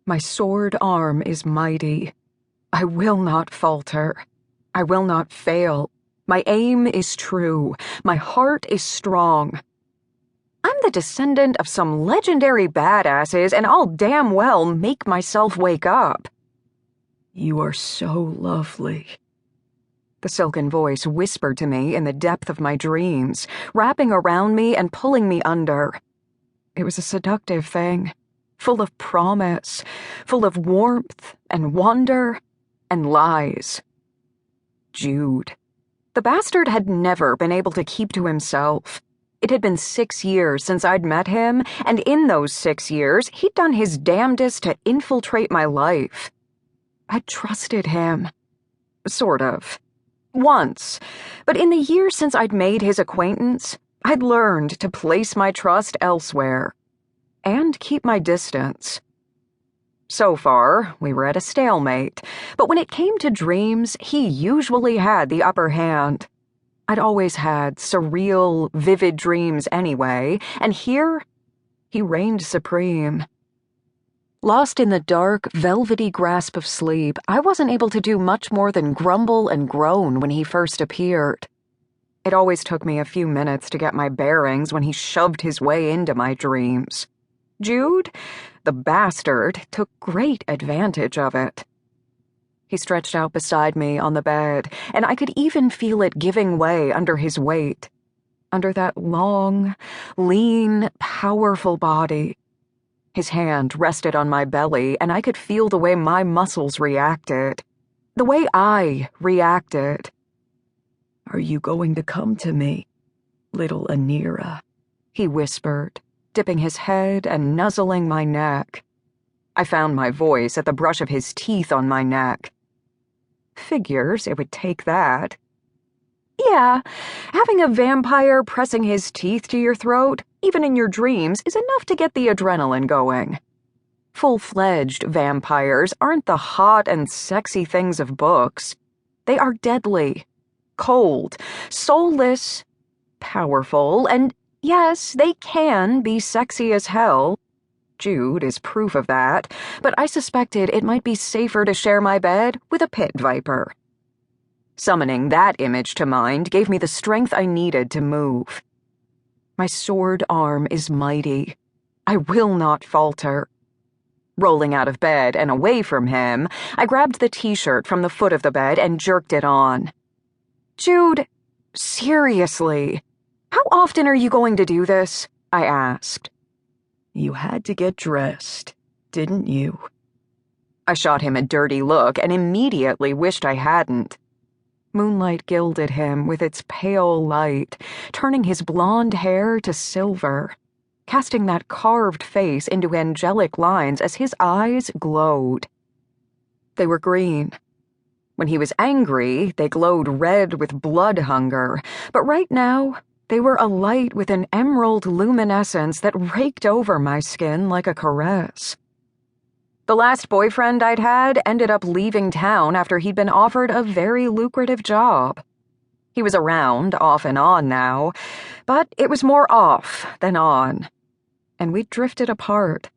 My sword arm is mighty. I will not falter. I will not fail. My aim is true. My heart is strong. I'm the descendant of some legendary badasses, and I'll damn well make myself wake up. You are so lovely. The silken voice whispered to me in the depth of my dreams, wrapping around me and pulling me under. It was a seductive thing, full of promise, full of warmth and wonder and lies. Jude. The bastard had never been able to keep to himself. It had been 6 years since I'd met him, and in those 6 years, he'd done his damnedest to infiltrate my life. I'd trusted him. Sort of. Once. But in the years since I'd made his acquaintance, I'd learned to place my trust elsewhere. And keep my distance. So far, we were at a stalemate, but when it came to dreams, he usually had the upper hand. I'd always had surreal, vivid dreams anyway, and here, he reigned supreme. Lost in the dark, velvety grasp of sleep, I wasn't able to do much more than grumble and groan when he first appeared. It always took me a few minutes to get my bearings when he shoved his way into my dreams. Jude, the bastard, took great advantage of it. He stretched out beside me on the bed, and I could even feel it giving way under his weight, under that long, lean, powerful body. His hand rested on my belly, and I could feel the way my muscles reacted, the way I reacted. Are you going to come to me, little Anira? He whispered, dipping his head and nuzzling my neck. I found my voice at the brush of his teeth on my neck. Figures it would take that. Yeah, having a vampire pressing his teeth to your throat, even in your dreams, is enough to get the adrenaline going. Full-fledged vampires aren't the hot and sexy things of books. They are deadly, cold, soulless, powerful, and yes, they can be sexy as hell. Jude is proof of that, but I suspected it might be safer to share my bed with a pit viper. Summoning that image to mind gave me the strength I needed to move. My sword arm is mighty. I will not falter. Rolling out of bed and away from him, I grabbed the t-shirt from the foot of the bed and jerked it on. Jude, seriously, how often are you going to do this? I asked. You had to get dressed, didn't you? I shot him a dirty look and immediately wished I hadn't. Moonlight gilded him with its pale light, turning his blonde hair to silver, casting that carved face into angelic lines as his eyes glowed. They were green. When he was angry, they glowed red with blood hunger, but right now, they were alight with an emerald luminescence that raked over my skin like a caress. The last boyfriend I'd had ended up leaving town after he'd been offered a very lucrative job. He was around, off and on now, but it was more off than on, and we drifted apart.